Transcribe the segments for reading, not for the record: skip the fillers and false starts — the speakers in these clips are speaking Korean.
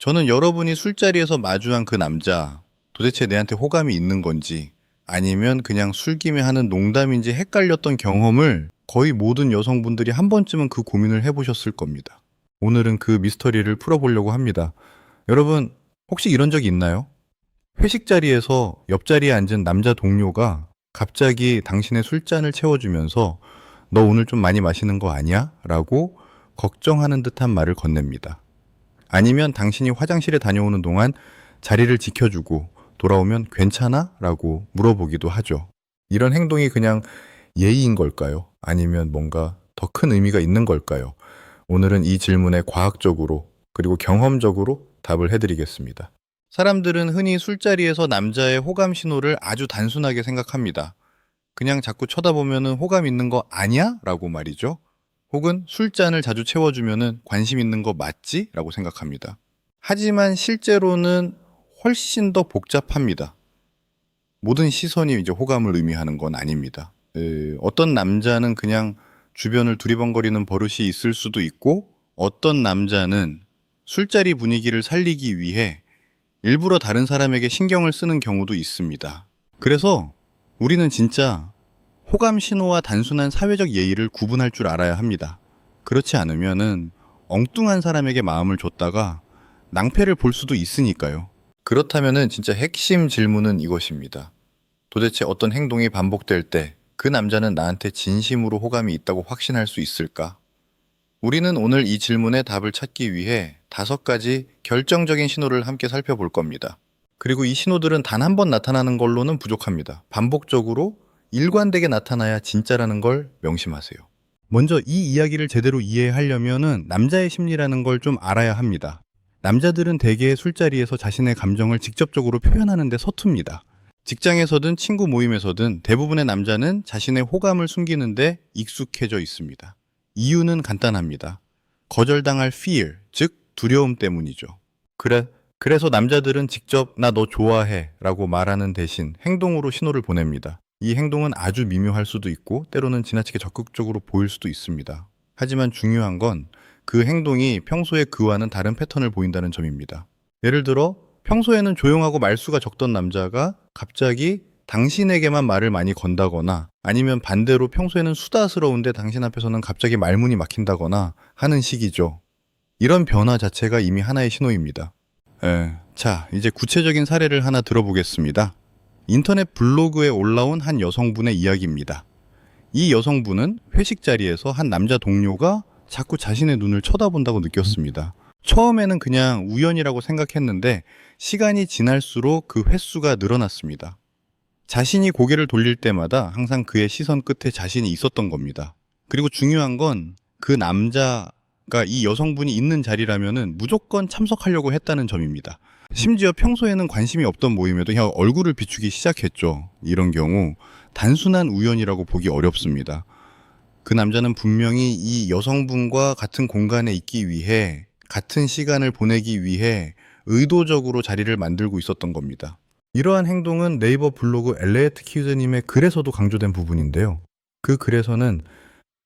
저는 여러분이 술자리에서 마주한 그 남자, 도대체 내한테 호감이 있는 건지, 아니면 그냥 술김에 하는 농담인지 헷갈렸던 경험을 거의 모든 여성분들이 한 번쯤은 그 고민을 해보셨을 겁니다. 오늘은 그 미스터리를 풀어보려고 합니다. 여러분, 혹시 이런 적 있나요? 회식 자리에서 옆자리에 앉은 남자 동료가 갑자기 당신의 술잔을 채워주면서 너 오늘 좀 많이 마시는 거 아니야? 라고 걱정하는 듯한 말을 건넵니다. 아니면 당신이 화장실에 다녀오는 동안 자리를 지켜주고 돌아오면 괜찮아? 라고 물어보기도 하죠. 이런 행동이 그냥 예의인 걸까요? 아니면 뭔가 더 큰 의미가 있는 걸까요? 오늘은 이 질문에 과학적으로 그리고 경험적으로 답을 해드리겠습니다. 사람들은 흔히 술자리에서 남자의 호감 신호를 아주 단순하게 생각합니다. 그냥 자꾸 쳐다보면은 호감 있는 거 아니야? 라고 말이죠. 혹은 술잔을 자주 채워주면은 관심 있는 거 맞지? 라고 생각합니다. 하지만 실제로는 훨씬 더 복잡합니다. 모든 시선이 이제 호감을 의미하는 건 아닙니다. 어떤 남자는 그냥 주변을 두리번거리는 버릇이 있을 수도 있고, 어떤 남자는 술자리 분위기를 살리기 위해 일부러 다른 사람에게 신경을 쓰는 경우도 있습니다. 그래서 우리는 진짜 호감 신호와 단순한 사회적 예의를 구분할 줄 알아야 합니다. 그렇지 않으면은 엉뚱한 사람에게 마음을 줬다가 낭패를 볼 수도 있으니까요. 그렇다면은 진짜 핵심 질문은 이것입니다. 도대체 어떤 행동이 반복될 때 그 남자는 나한테 진심으로 호감이 있다고 확신할 수 있을까? 우리는 오늘 이 질문에 답을 찾기 위해 5가지 결정적인 신호를 함께 살펴볼 겁니다. 그리고 이 신호들은 단 한 번 나타나는 걸로는 부족합니다. 반복적으로 일관되게 나타나야 진짜라는 걸 명심하세요. 먼저 이 이야기를 제대로 이해하려면은 남자의 심리라는 걸 좀 알아야 합니다. 남자들은 대개 술자리에서 자신의 감정을 직접적으로 표현하는 데 서툽니다. 직장에서든 친구 모임에서든 대부분의 남자는 자신의 호감을 숨기는데 익숙해져 있습니다. 이유는 간단합니다. 거절당할 fear, 즉 두려움 때문이죠. 그래서 남자들은 직접 나 너 좋아해 라고 말하는 대신 행동으로 신호를 보냅니다. 이 행동은 아주 미묘할 수도 있고 때로는 지나치게 적극적으로 보일 수도 있습니다. 하지만 중요한 건 그 행동이 평소에 그와는 다른 패턴을 보인다는 점입니다. 예를 들어 평소에는 조용하고 말수가 적던 남자가 갑자기 당신에게만 말을 많이 건다거나, 아니면 반대로 평소에는 수다스러운데 당신 앞에서는 갑자기 말문이 막힌다거나 하는 식이죠. 이런 변화 자체가 이미 하나의 신호입니다. 자, 이제 구체적인 사례를 하나 들어보겠습니다. 인터넷 블로그에 올라온 한 여성분의 이야기입니다. 이 여성분은 회식 자리에서 한 남자 동료가 자꾸 자신의 눈을 쳐다본다고 느꼈습니다. 처음에는 그냥 우연이라고 생각했는데 시간이 지날수록 그 횟수가 늘어났습니다. 자신이 고개를 돌릴 때마다 항상 그의 시선 끝에 자신이 있었던 겁니다. 그리고 중요한 건 그 남자가 이 여성분이 있는 자리라면은 무조건 참석하려고 했다는 점입니다. 심지어 평소에는 관심이 없던 모임에도 그냥 얼굴을 비추기 시작했죠. 이런 경우 단순한 우연이라고 보기 어렵습니다. 그 남자는 분명히 이 여성분과 같은 공간에 있기 위해, 같은 시간을 보내기 위해 의도적으로 자리를 만들고 있었던 겁니다. 이러한 행동은 네이버 블로그 엘리에트 키즈님의 글에서도 강조된 부분인데요. 그 글에서는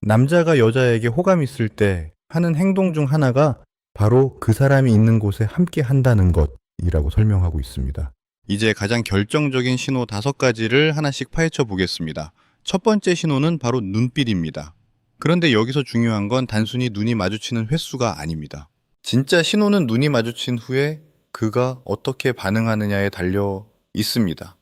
남자가 여자에게 호감이 있을 때 하는 행동 중 하나가 바로 그 사람이 있는 곳에 함께 한다는 것이라고 설명하고 있습니다. 이제 가장 결정적인 신호 5가지를 하나씩 파헤쳐 보겠습니다. 첫 번째 신호는 바로 눈빛입니다. 그런데 여기서 중요한 건 단순히 눈이 마주치는 횟수가 아닙니다. 진짜 신호는 눈이 마주친 후에 그가 어떻게 반응하느냐에 달려 있습니다.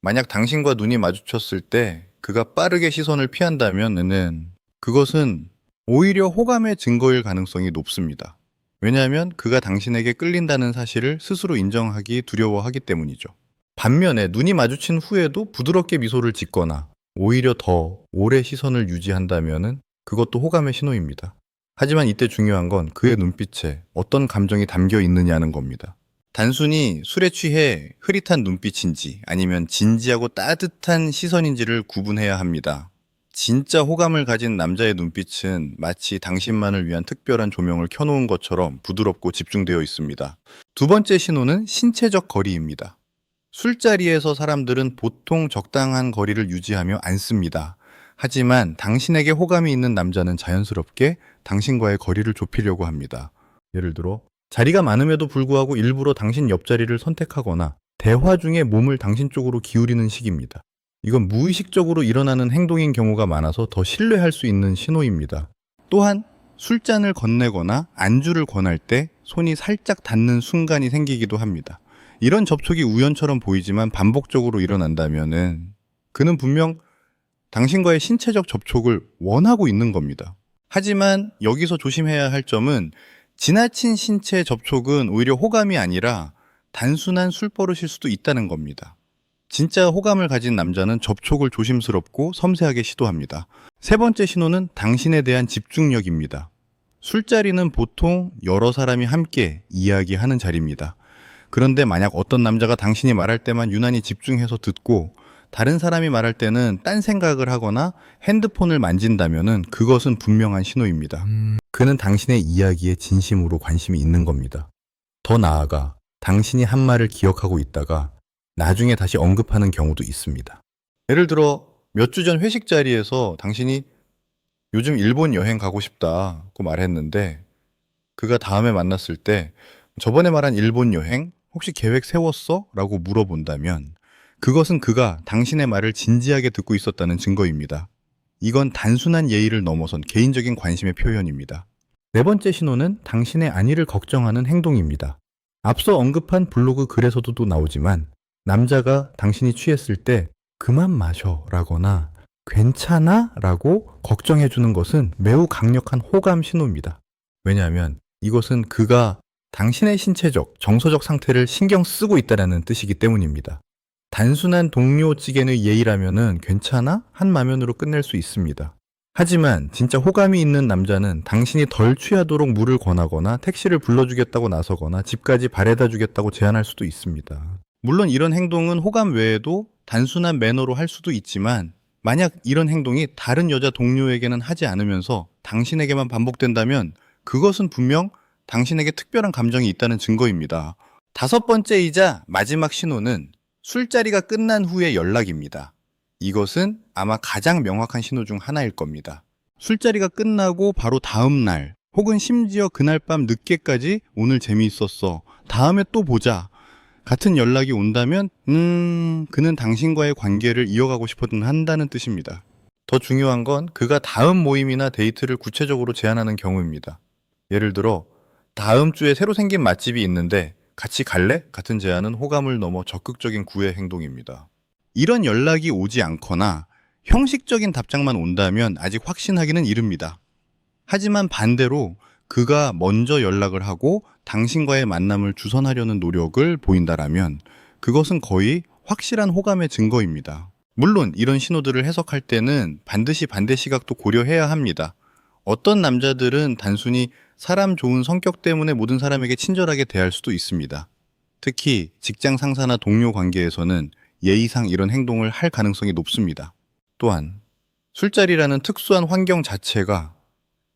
만약 당신과 눈이 마주쳤을 때 그가 빠르게 시선을 피한다면 그것은 오히려 호감의 증거일 가능성이 높습니다. 왜냐하면 그가 당신에게 끌린다는 사실을 스스로 인정하기 두려워하기 때문이죠. 반면에 눈이 마주친 후에도 부드럽게 미소를 짓거나 오히려 더 오래 시선을 유지한다면 그것도 호감의 신호입니다. 하지만 이때 중요한 건 그의 눈빛에 어떤 감정이 담겨 있느냐는 겁니다. 단순히 술에 취해 흐릿한 눈빛인지 아니면 진지하고 따뜻한 시선인지를 구분해야 합니다. 진짜 호감을 가진 남자의 눈빛은 마치 당신만을 위한 특별한 조명을 켜놓은 것처럼 부드럽고 집중되어 있습니다. 두 번째 신호는 신체적 거리입니다. 술자리에서 사람들은 보통 적당한 거리를 유지하며 앉습니다. 하지만 당신에게 호감이 있는 남자는 자연스럽게 당신과의 거리를 좁히려고 합니다. 예를 들어 자리가 많음에도 불구하고 일부러 당신 옆자리를 선택하거나 대화 중에 몸을 당신 쪽으로 기울이는 식입니다. 이건 무의식적으로 일어나는 행동인 경우가 많아서 더 신뢰할 수 있는 신호입니다. 또한 술잔을 건네거나 안주를 권할 때 손이 살짝 닿는 순간이 생기기도 합니다. 이런 접촉이 우연처럼 보이지만 반복적으로 일어난다면은 그는 분명 당신과의 신체적 접촉을 원하고 있는 겁니다. 하지만 여기서 조심해야 할 점은 지나친 신체 접촉은 오히려 호감이 아니라 단순한 술버릇일 수도 있다는 겁니다. 진짜 호감을 가진 남자는 접촉을 조심스럽고 섬세하게 시도합니다. 세 번째 신호는 당신에 대한 집중력입니다. 술자리는 보통 여러 사람이 함께 이야기하는 자리입니다. 그런데 만약 어떤 남자가 당신이 말할 때만 유난히 집중해서 듣고 다른 사람이 말할 때는 딴 생각을 하거나 핸드폰을 만진다면은 그것은 분명한 신호입니다. 그는 당신의 이야기에 진심으로 관심이 있는 겁니다. 더 나아가 당신이 한 말을 기억하고 있다가 나중에 다시 언급하는 경우도 있습니다. 예를 들어 몇 주 전 회식 자리에서 당신이 요즘 일본 여행 가고 싶다고 말했는데 그가 다음에 만났을 때 저번에 말한 일본 여행 혹시 계획 세웠어? 라고 물어본다면 그것은 그가 당신의 말을 진지하게 듣고 있었다는 증거입니다. 이건 단순한 예의를 넘어선 개인적인 관심의 표현입니다. 네 번째 신호는 당신의 안위를 걱정하는 행동입니다. 앞서 언급한 블로그 글에서도 또 나오지만 남자가 당신이 취했을 때 그만 마셔 라거나 괜찮아? 라고 걱정해 주는 것은 매우 강력한 호감 신호입니다. 왜냐하면 이것은 그가 당신의 신체적, 정서적 상태를 신경 쓰고 있다는 뜻이기 때문입니다. 단순한 동료지간의 예의라면은 괜찮아? 한 마면으로 끝낼 수 있습니다. 하지만 진짜 호감이 있는 남자는 당신이 덜 취하도록 물을 권하거나 택시를 불러주겠다고 나서거나 집까지 바래다 주겠다고 제안할 수도 있습니다. 물론 이런 행동은 호감 외에도 단순한 매너로 할 수도 있지만 만약 이런 행동이 다른 여자 동료에게는 하지 않으면서 당신에게만 반복된다면 그것은 분명 당신에게 특별한 감정이 있다는 증거입니다. 다섯 번째이자 마지막 신호는 술자리가 끝난 후의 연락입니다. 이것은 아마 가장 명확한 신호 중 하나일 겁니다. 술자리가 끝나고 바로 다음 날 혹은 심지어 그날 밤 늦게까지 오늘 재미있었어. 다음에 또 보자. 같은 연락이 온다면 그는 당신과의 관계를 이어가고 싶어는 한다는 뜻입니다. 더 중요한 건 그가 다음 모임이나 데이트를 구체적으로 제안하는 경우입니다. 예를 들어 다음 주에 새로 생긴 맛집이 있는데 같이 갈래? 같은 제안은 호감을 넘어 적극적인 구애 행동입니다. 이런 연락이 오지 않거나 형식적인 답장만 온다면 아직 확신하기는 이릅니다. 하지만 반대로 그가 먼저 연락을 하고 당신과의 만남을 주선하려는 노력을 보인다라면 그것은 거의 확실한 호감의 증거입니다. 물론 이런 신호들을 해석할 때는 반드시 반대 시각도 고려해야 합니다. 어떤 남자들은 단순히 사람 좋은 성격 때문에 모든 사람에게 친절하게 대할 수도 있습니다. 특히 직장 상사나 동료 관계에서는 예의상 이런 행동을 할 가능성이 높습니다. 또한 술자리라는 특수한 환경 자체가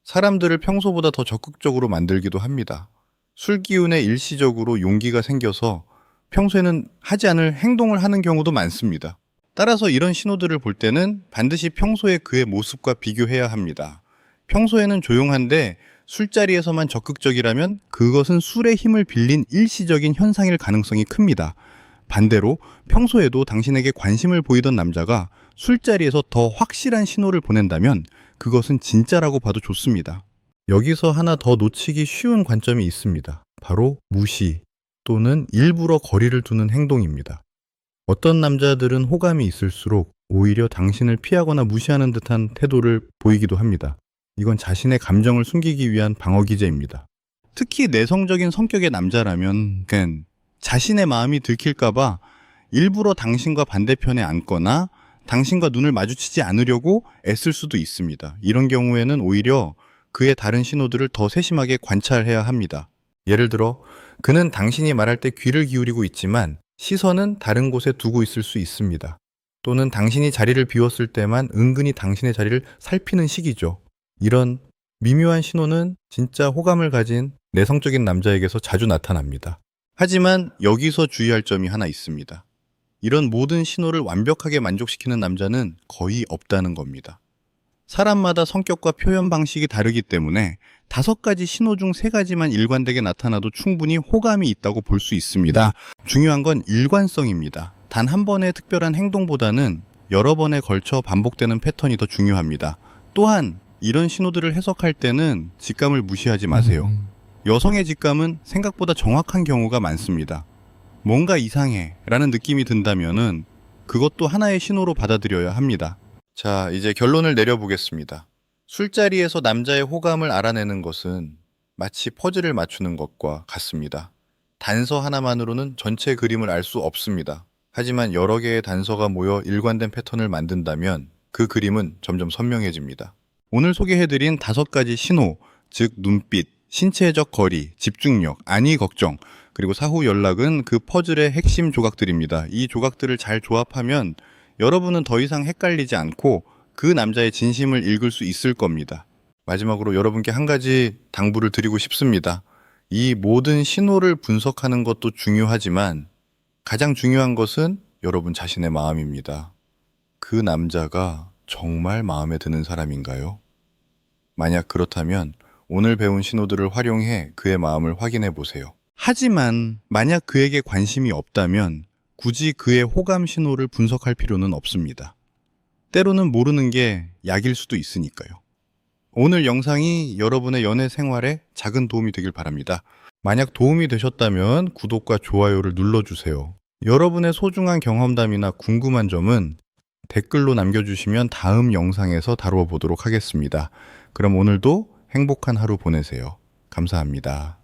사람들을 평소보다 더 적극적으로 만들기도 합니다. 술 기운에 일시적으로 용기가 생겨서 평소에는 하지 않을 행동을 하는 경우도 많습니다. 따라서 이런 신호들을 볼 때는 반드시 평소의 그의 모습과 비교해야 합니다. 평소에는 조용한데 술자리에서만 적극적이라면 그것은 술의 힘을 빌린 일시적인 현상일 가능성이 큽니다. 반대로 평소에도 당신에게 관심을 보이던 남자가 술자리에서 더 확실한 신호를 보낸다면 그것은 진짜라고 봐도 좋습니다. 여기서 하나 더 놓치기 쉬운 관점이 있습니다. 바로 무시 또는 일부러 거리를 두는 행동입니다. 어떤 남자들은 호감이 있을수록 오히려 당신을 피하거나 무시하는 듯한 태도를 보이기도 합니다. 이건 자신의 감정을 숨기기 위한 방어 기제입니다. 특히 내성적인 성격의 남자라면 자신의 마음이 들킬까봐 일부러 당신과 반대편에 앉거나 당신과 눈을 마주치지 않으려고 애쓸 수도 있습니다. 이런 경우에는 오히려 그의 다른 신호들을 더 세심하게 관찰해야 합니다. 예를 들어 그는 당신이 말할 때 귀를 기울이고 있지만 시선은 다른 곳에 두고 있을 수 있습니다. 또는 당신이 자리를 비웠을 때만 은근히 당신의 자리를 살피는 식이죠. 이런 미묘한 신호는 진짜 호감을 가진 내성적인 남자에게서 자주 나타납니다. 하지만 여기서 주의할 점이 하나 있습니다. 이런 모든 신호를 완벽하게 만족시키는 남자는 거의 없다는 겁니다. 사람마다 성격과 표현 방식이 다르기 때문에 5가지 신호 중 3가지만 일관되게 나타나도 충분히 호감이 있다고 볼 수 있습니다. 중요한 건 일관성입니다. 단 한 번의 특별한 행동보다는 여러 번에 걸쳐 반복되는 패턴이 더 중요합니다. 또한 이런 신호들을 해석할 때는 직감을 무시하지 마세요. 여성의 직감은 생각보다 정확한 경우가 많습니다. 뭔가 이상해 라는 느낌이 든다면은 그것도 하나의 신호로 받아들여야 합니다. 자, 이제 결론을 내려보겠습니다. 술자리에서 남자의 호감을 알아내는 것은 마치 퍼즐을 맞추는 것과 같습니다. 단서 하나만으로는 전체 그림을 알 수 없습니다. 하지만 여러 개의 단서가 모여 일관된 패턴을 만든다면 그 그림은 점점 선명해집니다. 오늘 소개해드린 5가지 신호, 즉 눈빛, 신체적 거리, 집중력, 안위 걱정, 그리고 사후 연락은 그 퍼즐의 핵심 조각들입니다. 이 조각들을 잘 조합하면 여러분은 더 이상 헷갈리지 않고 그 남자의 진심을 읽을 수 있을 겁니다. 마지막으로 여러분께 한 가지 당부를 드리고 싶습니다. 이 모든 신호를 분석하는 것도 중요하지만 가장 중요한 것은 여러분 자신의 마음입니다. 그 남자가 정말 마음에 드는 사람인가요? 만약 그렇다면 오늘 배운 신호들을 활용해 그의 마음을 확인해 보세요. 하지만 만약 그에게 관심이 없다면 굳이 그의 호감 신호를 분석할 필요는 없습니다. 때로는 모르는 게 약일 수도 있으니까요. 오늘 영상이 여러분의 연애 생활에 작은 도움이 되길 바랍니다. 만약 도움이 되셨다면 구독과 좋아요를 눌러주세요. 여러분의 소중한 경험담이나 궁금한 점은 댓글로 남겨주시면 다음 영상에서 다루어 보도록 하겠습니다. 그럼 오늘도 행복한 하루 보내세요. 감사합니다.